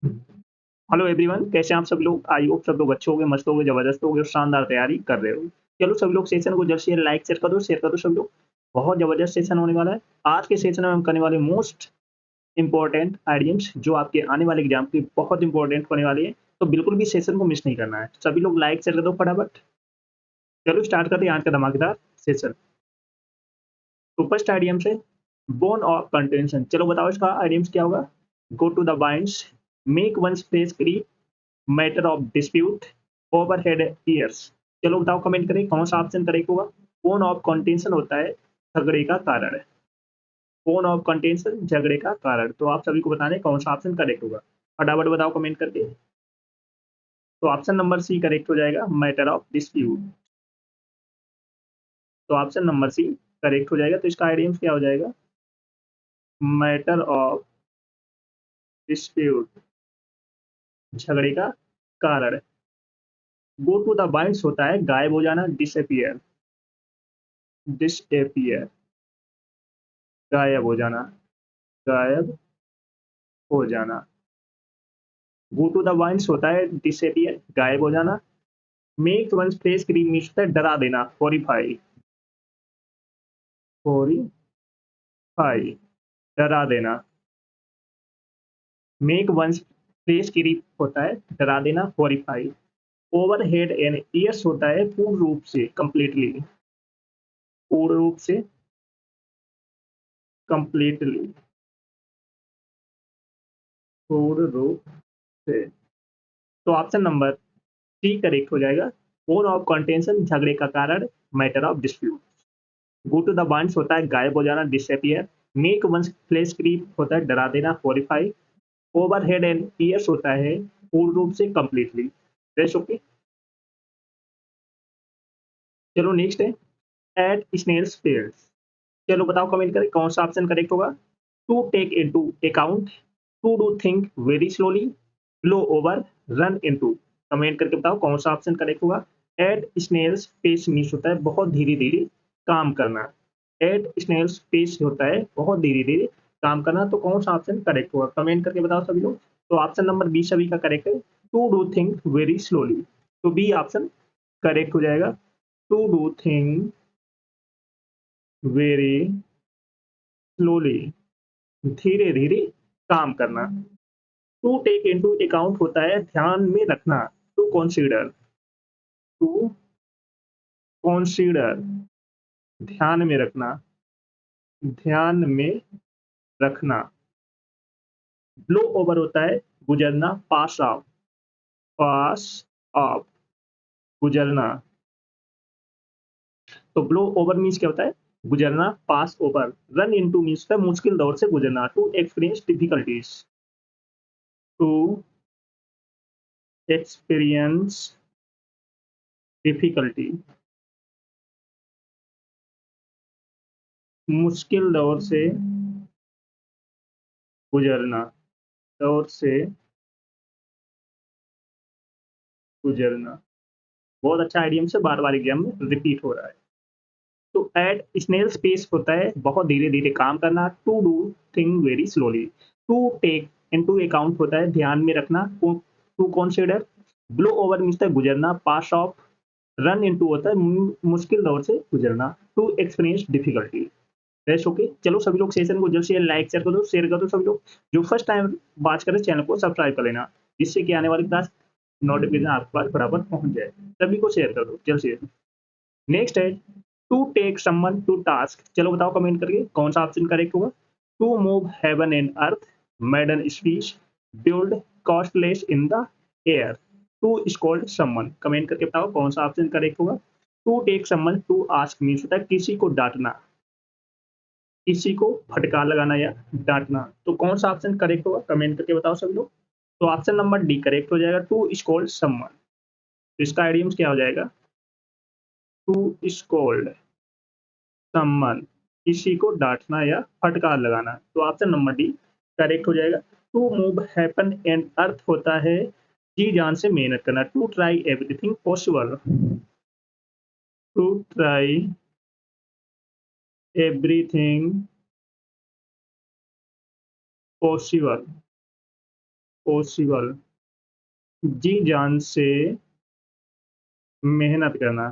Hello everyone, कैसे हैं आप सब लोग। आई होप सब लोग अच्छे होंगे, मस्त होंगे, जबरदस्त होंगे और शानदार तैयारी कर रहे हो। चलो सब लोग सेशन को जल्द से जल्द लाइक शेयर कर दो सब लोग। बहुत जबरदस्त सेशन होने वाला है। आज के सेशन में हम करने वाले मोस्ट इंपॉर्टेंट आइडियम्स जो आपके आने वाले एग्जाम के बहुत इंपॉर्टेंट होने वाले हैं। तो बिल्कुल भी सेशन को मिस नहीं करना है। सभी लोग लाइक शेयर कर दो फटाफट। चलो स्टार्ट करते हैं आज का धमाकेदार सेशन। तो फर्स्ट आइडियम से बोन ऑफ कंटेंशन। चलो बताओ इसका आइडियम्स क्या होगा। Go to the binds, make one space क्री, matter of dispute, overhead ears. चलो बताओ, कमेंट करें कौन सा ऑप्शन करेक्ट होगा। फोन ऑफ कंटेंशन होता है झगड़े का कारण। फोन ऑफ कंटेंशन झगड़े का कारण। तो आप सभी को बताना है कौन सा ऑप्शन करेक्ट होगा। फटाफट बताओ कमेंट करके। तो ऑप्शन नंबर सी करेक्ट हो जाएगा, मैटर ऑफ डिस्प्यूट। तो ऑप्शन नंबर सी करेक्ट हो जाएगा। तो इसका आइडियम क्या हो जाएगा, मैटर ऑफ डिस्प्यूट, झगड़े का कारण। गो टू द बाइंड्स होता है गायब हो जाना, डिसअपियर, डिसअपियर, गायब हो जाना, गायब हो जाना। गो टू द वाइंड्स होता है डिसअपियर, गायब हो जाना। मेक वन फेस क्रीम होता है डरा देना, हॉरिफाई, हॉरिफाई, डरा देना। मेक वन फेस क्रीम होता है डरा देना, horrify. Over head and ears होता है पूर्ण रूप से, कंप्लीटली, पूर्ण रूप से, कंप्लीटली, पूर्ण रूप से। तो ऑप्शन नंबर सी करेक्ट हो जाएगा। फोन ऑफ कंटेंशन झगड़े का कारण, matter of dispute. Go to the bonds होता है गायब हो जाना, disappear. Make one flesh creep होता है डरा देना, horrify. Over head and ears होता है पूर्ण रूप से, कंप्लीटली। Fresh okay. चलो नेक्स्ट है एट स्नेल्स पेयर्स। चलो बताओ कमेंट करें कौन सा ऑप्शन करेक्ट होगा। To take into account, to do think very slowly, flow over, run into. Comment करके बताओ कौन सा ऑप्शन करेक्ट होगा। एट स्नेल्स पेस मीन्स होता है बहुत धीरे धीरे काम करना। एट स्नेल्स पेस होता है बहुत धीरे धीरे काम करना। तो कौन सा ऑप्शन करेक्ट होगा, कमेंट करके बताओ सभी लोग। तो ऑप्शन नंबर बी सभी का करेक्ट है, to do think very slowly. तो बी ऑप्शन करेक्ट हो जाएगा, to do think very slowly, धीरे धीरे काम करना। टू टेक इनटू अकाउंट होता है ध्यान में रखना, टू कंसीडर, टू कंसीडर, ध्यान में रखना, ध्यान में रखना। ब्लो ओवर होता है गुजरना, पास ऑफ, पास ऑफ, गुजरना। तो ब्लो ओवर मीन्स क्या होता है, गुजरना, pass over. Run into means है मुश्किल दौर से गुजरना, to experience difficulties, to experience difficulty, मुश्किल दौर से गुजरना, दौर से गुजरना। बहुत अच्छा आइडियम से बार बार एग्जाम में रिपीट हो रहा है। तो एट स्नेल स्पेस होता है बहुत धीरे धीरे काम करना, to do thing very slowly. To take into account होता है ध्यान में रखना, to consider. Blow over means है गुजरना, पास ऑफ। रन इनटू होता है मुश्किल दौर से गुजरना, to experience difficulty. Best okay. चलो सभी लोग सेशन को जल्द से लाइक शेयर कर दो सभी लोग। जो फर्स्ट टाइम बात करें चैनल को सब्सक्राइब कर लेना, जिससे कि आने वाली क्लास नोटिफिकेशन आपके पास बराबर पहुंच जाए। सभी को शेयर कर दो जल्द से। नेक्स्ट है to take someone to task. चलो बताओ कमेंट करके कौन सा ऑप्शन करेक्ट होगा। To move heaven and earth, maiden speech, build castles in the air, to scold someone. Comment करके बताओ कौन सा ऑप्शन करेक्ट होगा। To take someone to ask means होता है किसी को डांटना, किसी को फटकार लगाना या डांटना। तो कौन सा ऑप्शन करेक्ट होगा, कमेंट करके बताओ सभी लोग। तो ऑप्शन नंबर डी करेक्ट हो जाएगा, टू स्कॉल्ड समवन। तो इसका आइडियम क्या हो जाएगा, टू स्कॉल्ड समवन, किसी को डांटना या फटकार लगाना। तो ऑप्शन नंबर डी करेक्ट हो जाएगा। To move heaven and earth होता है जी जान से मेहनत करना, to try everything possible, to try everything possible, possible, जी जान से मेहनत करना,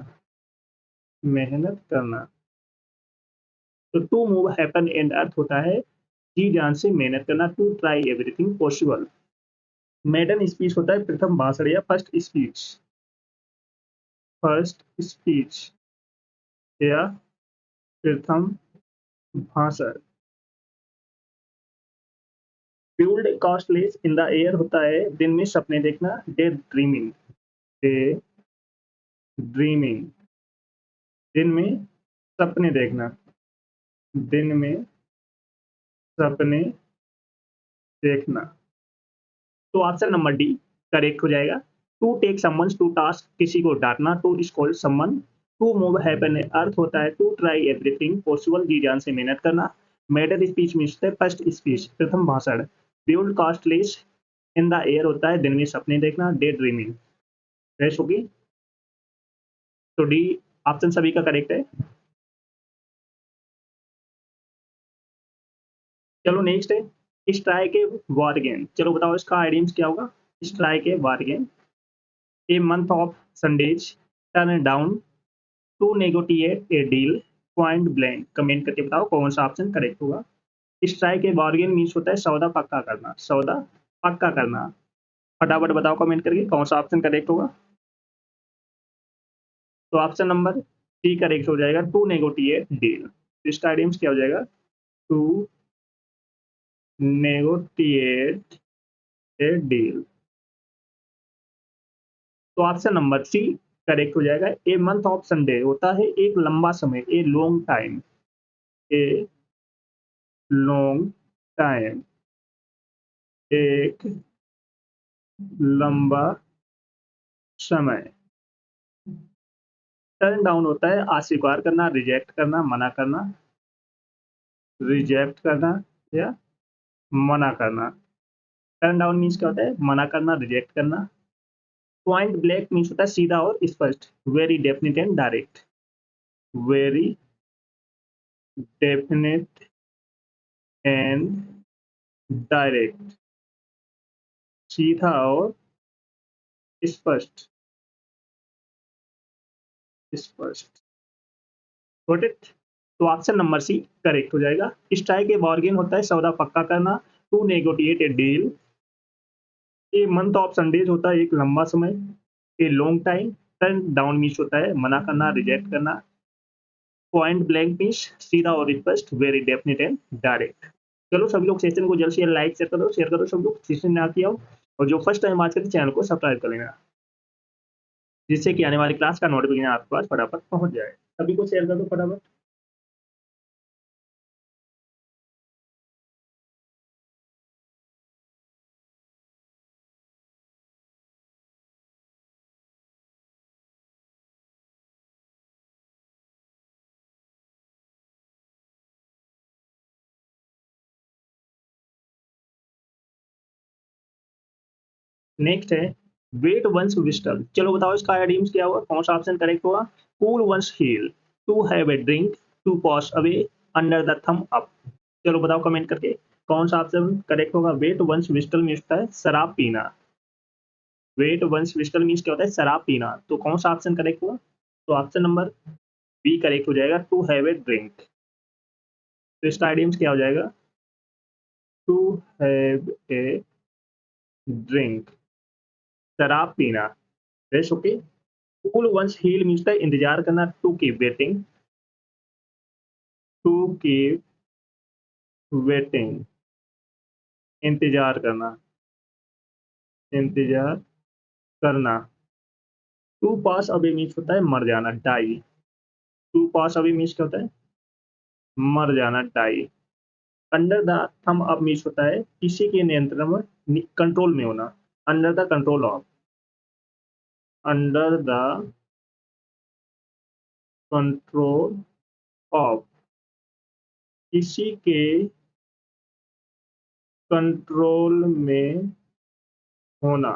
मेहनत करना। तो to move heaven and earth होता है जी जान से मेहनत करना, to try everything possible. Maiden speech होता है प्रथम भाषण या फर्स्ट स्पीच, फर्स्ट स्पीच या प्रथम भाषण। Fuelled costless in the air होता है दिन में सपने देखना, डे ड्रीमिंग, डे ड्रीमिंग, दिन में सपने देखना, दिन में सपने देखना। तो ऑप्शन नंबर डी करेक्ट हो जाएगा। To take someone to task, किसी को डांटना, to scold someone. To move heaven अर्थ होता है टू ट्राई एवरीथिंग पॉसिबल, जी जान से मेहनत करना। मेडल स्पीच मीन्स है फर्स्ट स्पीच, प्रथम भाषण। Build castles in the air होता है दिन में सपने देखना, डे ड्रीमिंग। फ्रेश होगी। तो डी ऑप्शन सभी का करेक्ट है। चलो नेक्स्ट है स्ट्राइक ए बारगेन। चलो बताओ इसका आइडियम्स क्या होगा। Strike a bargain, a month of Sundays, turn down, to negotiate a deal, point blank. Comment करके बताओ कौन सा ऑप्शन करेक्ट होगा। स्ट्राइक ए बार्गेन मीन्स होता है सौदा पक्का करना, सौदा पक्का करना। फटाफट बताओ कमेंट करके कौन सा ऑप्शन करेक्ट होगा। तो ऑप्शन नंबर सी करेक्ट हो जाएगा, टू नेगोटिएट डील। इसका आइडियम्स क्या हो जाएगा, टू नेगोटिएट ए डील। तो ऑप्शन नंबर सी करेक्ट हो जाएगा। ए मंथ ऑफ संडे होता है एक लंबा समय, a long time, A long time, एक लंबा समय। टर्न डाउन होता है अस्वीकार करना, रिजेक्ट करना, मना करना, रिजेक्ट करना या मना करना। टर्न डाउन मीन्स क्या होता है, मना करना, रिजेक्ट करना। पॉइंट ब्लैंक मीन्स होता है सीधा और स्पष्ट, very definite and direct, very definite and direct, सीधा और स्पष्ट, स्पष्ट। Got it. तो ऑप्शन नंबर सी करेक्ट हो जाएगा। स्ट्राइक ए बार्गेन होता है सौदा पक्का करना, to negotiate a deal. A month of Sundays होता है एक लंबा समय, a long time. Turn down means होता है मना करना, रिजेक्ट करना। पॉइंट ब्लैंक मीन्स सीधा और स्पष्ट, वेरी डेफिनेट एंड डायरेक्ट। चलो सभी लोग सेशन को जल्द से लाइक शेयर करो सब लोग, सेशन में आती आओ। और जो फर्स्ट टाइम आज करते चैनल को सब्सक्राइब कर लेना, जिससे कि आने वाली क्लास का नोटिफिकेशन आपके पास फटाफट पहुंच जाए। सभी को शेयर कर दो फटाफट। नेक्स्ट है वेट वंस विस्टल। चलो बताओ इसका आइडियम्स क्या होगा, कौन सा ऑप्शन करेक्ट होगा। Cool one's heels, to have a drink, to pass away, under the thumb up. चलो बताओ कमेंट करके कौन सा ऑप्शन करेक्ट होगा। वेट वंस विस्टल मीन्स होता है शराब पीना, वेट वंस विस्टल मीन्स क्या होता है शराब पीना। तो कौन सा ऑप्शन करेक्ट होगा। तो ऑप्शन नंबर बी करेक्ट हो जाएगा, टू हैव ए ड्रिंक। तो इसका आइडियम्स क्या हो जाएगा, टू हैव ए ड्रिंक, शराब पीना। Fresh okay. Cool one's heels means है इंतजार करना, to keep waiting, to keep waiting, इंतजार करना, इंतजार करना। टू पास अवे मीन्स होता है मर जाना, die. To pass away means क्या होता है, मर जाना, die. Under the thumb up means होता है किसी के नियंत्रण में, कंट्रोल में होना, under the control of, under the control of, किसी के कंट्रोल में होना।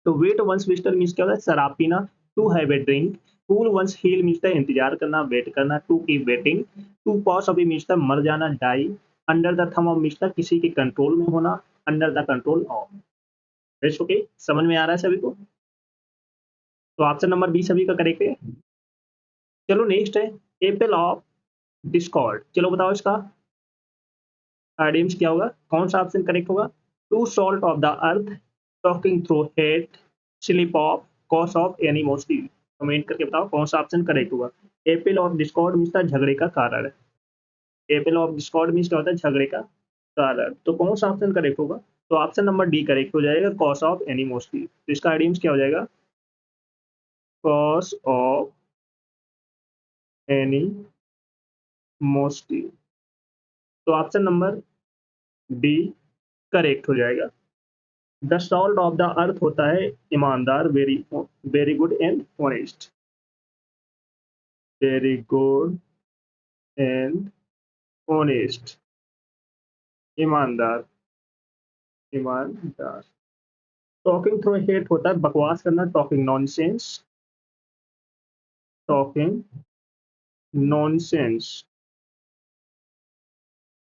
तो वेट वंस विस्टल मीन्स क्या होता है शराब पीना, to have a drink. Cool one's heels means है इंतजार करना, वेट करना, to keep waiting. To pass अभी मीन्स मर जाना, die. Under the thumb means किसी के कंट्रोल में होना। Under the control of. It's okay, समझ में आ रहा है सभी को? तो ऑप्शन नंबर बी सभी का करेक्ट है। चलो नेक्स्ट है एपल ऑफ डिस्कॉर्ड। चलो बताओ इसका आइडियम्स क्या होगा, कौन सा ऑप्शन करेक्ट होगा? To salt of the earth, talking through hat, slip of, cause of animosity. Comment करके बताओ कौन सा ऑप्शन करेक्ट होगा। एपल ऑफ डिस्कॉर्ड मीन्स झगड़े का कारण। एपल ऑफ डिस्कॉर्ड मीन्स क्या होता है? झगड़े का कारण। तो कौन सा ऑप्शन करेक्ट होगा? तो ऑप्शन नंबर डी करेक्ट हो जाएगा, कॉज ऑफ एनिमोसिटी। तो इसका आइडियम्स क्या हो जाएगा? Cause of animosity. तो ऑप्शन नंबर डी करेक्ट हो जाएगा। द सॉल्ट ऑफ द अर्थ होता है ईमानदार, very very good and honest. Very good and honest, ईमानदार, ईमानदार। टॉकिंग थ्रू हेट होता है बकवास करना, टॉकिंग नॉनसेंस, टॉकिंग नॉनसेंस,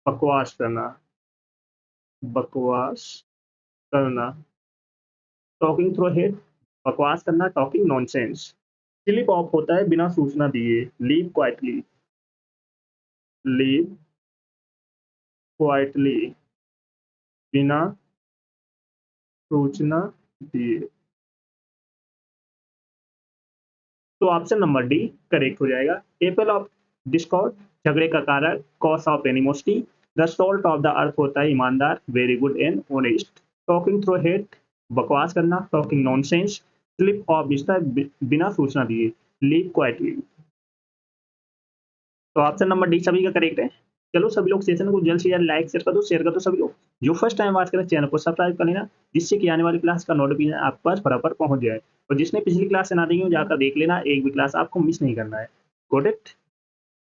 बकवास करना, बकवास करना। टॉकिंग थ्रू हेट बकवास करना, टॉकिंग नॉनसेंस। स्लिप ऑफ होता है बिना सूचना दिए, लीव क्वाइटली, लीव क्वाइटली, बिना सूचना दिए। तो ऑप्शन नंबर डी करेक्ट हो जाएगा। एपल ऑफ डिस्कॉर्ड झगड़े का कारण, cause of animosity. The salt of the अर्थ होता है ईमानदार, very good and honest. Talking through hate बकवास करना, टॉकिंग नॉनसेंस। स्लिप ऑफ बिना सूचना दिए, लीव क्वाइटली। तो ऑप्शन नंबर डी सभी का करेक्ट है। चलो सभी लोग सेशन को जल्द से जल्द लाइक शेयर कर दो सभी लोग। जो फर्स्ट टाइम बात करें चैनल को सब्सक्राइब कर लेना, जिससे कि आने वाली क्लास का नोटिफिकेशन आप पास बराबर पहुंच जाए। और जिसने पिछली क्लास से ना देखी हो जाकर देख लेना, एक भी क्लास आपको मिस नहीं करना है। Got it?